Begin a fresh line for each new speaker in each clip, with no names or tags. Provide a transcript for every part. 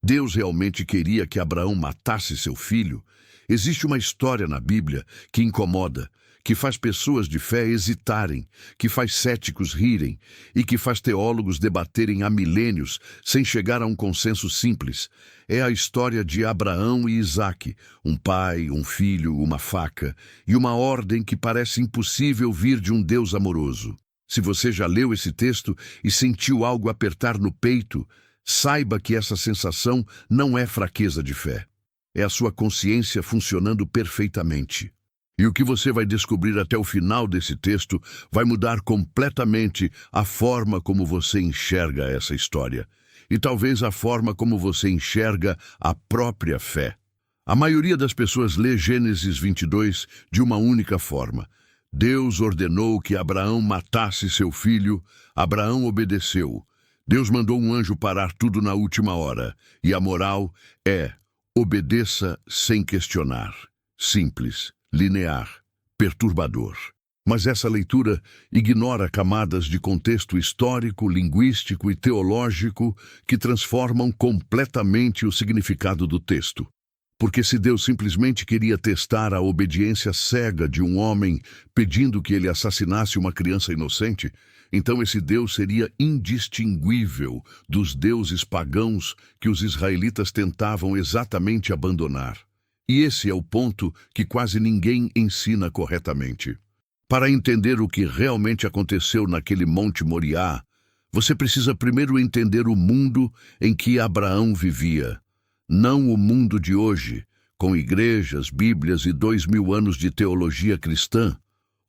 Deus realmente queria que Abraão matasse seu filho? Existe uma história na Bíblia que incomoda, que faz pessoas de fé hesitarem, que faz céticos rirem e que faz teólogos debaterem há milênios sem chegar a um consenso simples. É a história de Abraão e Isaque, um pai, um filho, uma faca e uma ordem que parece impossível vir de um Deus amoroso. Se você já leu esse texto e sentiu algo apertar no peito, saiba que essa sensação não é fraqueza de fé. É a sua consciência funcionando perfeitamente. E o que você vai descobrir até o final desse texto vai mudar completamente a forma como você enxerga essa história. E talvez a forma como você enxerga a própria fé. A maioria das pessoas lê Gênesis 22 de uma única forma. Deus ordenou que Abraão matasse seu filho, Abraão obedeceu. Deus mandou um anjo parar tudo na última hora. E a moral é: obedeça sem questionar. Simples, linear, perturbador. Mas essa leitura ignora camadas de contexto histórico, linguístico e teológico que transformam completamente o significado do texto. Porque se Deus simplesmente queria testar a obediência cega de um homem pedindo que ele assassinasse uma criança inocente, então esse Deus seria indistinguível dos deuses pagãos que os israelitas tentavam exatamente abandonar. E esse é o ponto que quase ninguém ensina corretamente. Para entender o que realmente aconteceu naquele Monte Moriá, você precisa primeiro entender o mundo em que Abraão vivia. Não o mundo de hoje, com igrejas, bíblias e 2000 anos de teologia cristã.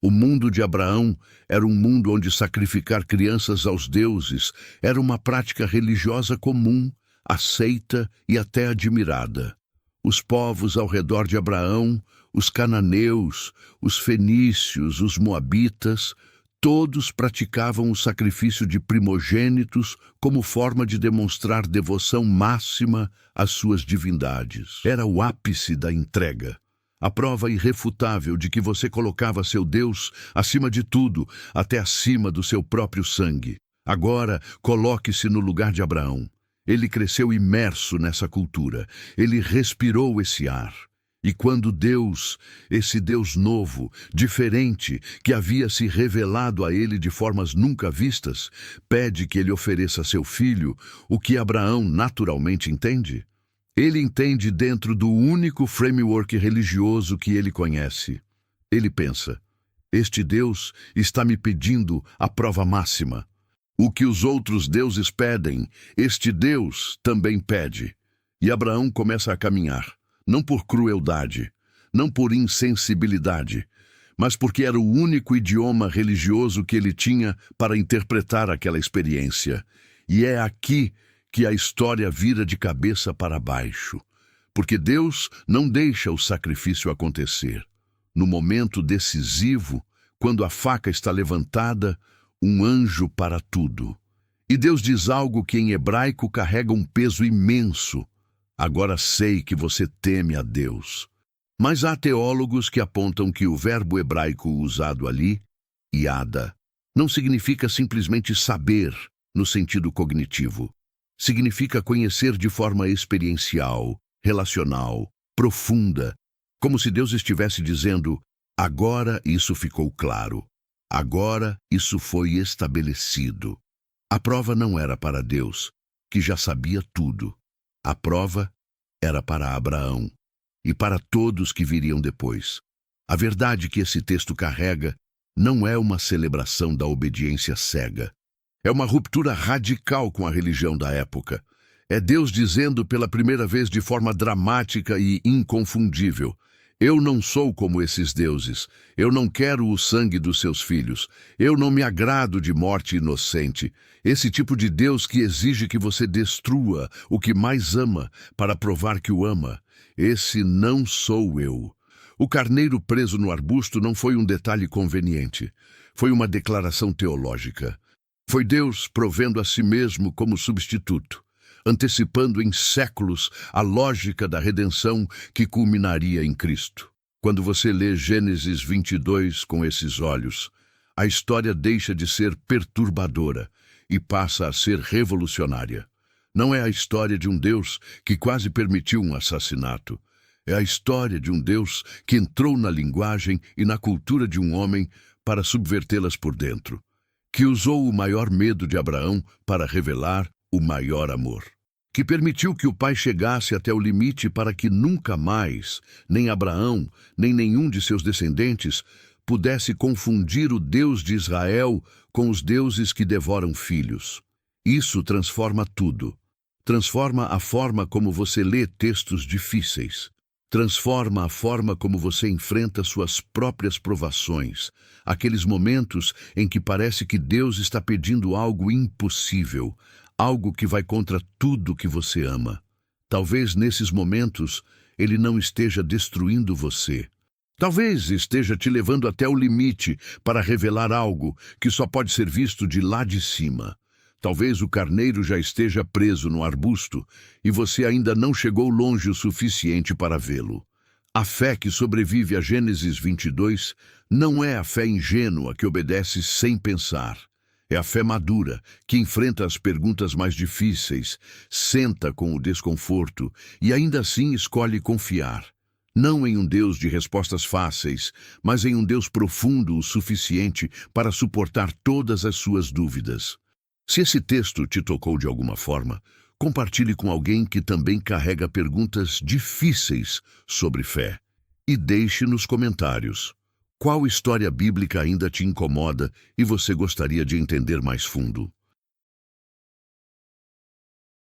O mundo de Abraão era um mundo onde sacrificar crianças aos deuses era uma prática religiosa comum, aceita e até admirada. Os povos ao redor de Abraão, os cananeus, os fenícios, os moabitas, todos praticavam o sacrifício de primogênitos como forma de demonstrar devoção máxima às suas divindades. Era o ápice da entrega. A prova irrefutável de que você colocava seu Deus acima de tudo, até acima do seu próprio sangue. Agora, coloque-se no lugar de Abraão. Ele cresceu imerso nessa cultura. Ele respirou esse ar. E quando Deus, esse Deus novo, diferente, que havia se revelado a ele de formas nunca vistas, pede que ele ofereça seu filho, o que Abraão naturalmente entende? Ele entende dentro do único framework religioso que ele conhece. Ele pensa: este Deus está me pedindo a prova máxima. O que os outros deuses pedem, este Deus também pede. E Abraão começa a caminhar, não por crueldade, não por insensibilidade, mas porque era o único idioma religioso que ele tinha para interpretar aquela experiência. E é aqui que a história vira de cabeça para baixo, porque Deus não deixa o sacrifício acontecer. No momento decisivo, quando a faca está levantada, um anjo para tudo. E Deus diz algo que em hebraico carrega um peso imenso. Agora sei que você teme a Deus. Mas há teólogos que apontam que o verbo hebraico usado ali, yada, não significa simplesmente saber, no sentido cognitivo. Significa conhecer de forma experiencial, relacional, profunda, como se Deus estivesse dizendo: agora isso ficou claro, agora isso foi estabelecido. A prova não era para Deus, que já sabia tudo. A prova era para Abraão e para todos que viriam depois. A verdade que esse texto carrega não é uma celebração da obediência cega. É uma ruptura radical com a religião da época. É Deus dizendo pela primeira vez de forma dramática e inconfundível: eu não sou como esses deuses. Eu não quero o sangue dos seus filhos. Eu não me agrado de morte inocente. Esse tipo de Deus que exige que você destrua o que mais ama para provar que o ama. Esse não sou eu. O carneiro preso no arbusto não foi um detalhe conveniente. Foi uma declaração teológica. Foi Deus provendo a si mesmo como substituto, antecipando em séculos a lógica da redenção que culminaria em Cristo. Quando você lê Gênesis 22 com esses olhos, a história deixa de ser perturbadora e passa a ser revolucionária. Não é a história de um Deus que quase permitiu um assassinato. É a história de um Deus que entrou na linguagem e na cultura de um homem para subvertê-las por dentro, que usou o maior medo de Abraão para revelar o maior amor, que permitiu que o pai chegasse até o limite para que nunca mais, nem Abraão, nem nenhum de seus descendentes, pudesse confundir o Deus de Israel com os deuses que devoram filhos. Isso transforma tudo. Transforma a forma como você lê textos difíceis. Transforma a forma como você enfrenta suas próprias provações, aqueles momentos em que parece que Deus está pedindo algo impossível, algo que vai contra tudo que você ama. Talvez nesses momentos Ele não esteja destruindo você. Talvez esteja te levando até o limite para revelar algo que só pode ser visto de lá de cima. Talvez o carneiro já esteja preso no arbusto e você ainda não chegou longe o suficiente para vê-lo. A fé que sobrevive a Gênesis 22 não é a fé ingênua que obedece sem pensar. É a fé madura, que enfrenta as perguntas mais difíceis, senta com o desconforto e ainda assim escolhe confiar. Não em um Deus de respostas fáceis, mas em um Deus profundo o suficiente para suportar todas as suas dúvidas. Se esse texto te tocou de alguma forma, compartilhe com alguém que também carrega perguntas difíceis sobre fé. E deixe nos comentários qual história bíblica ainda te incomoda e você gostaria de entender mais fundo.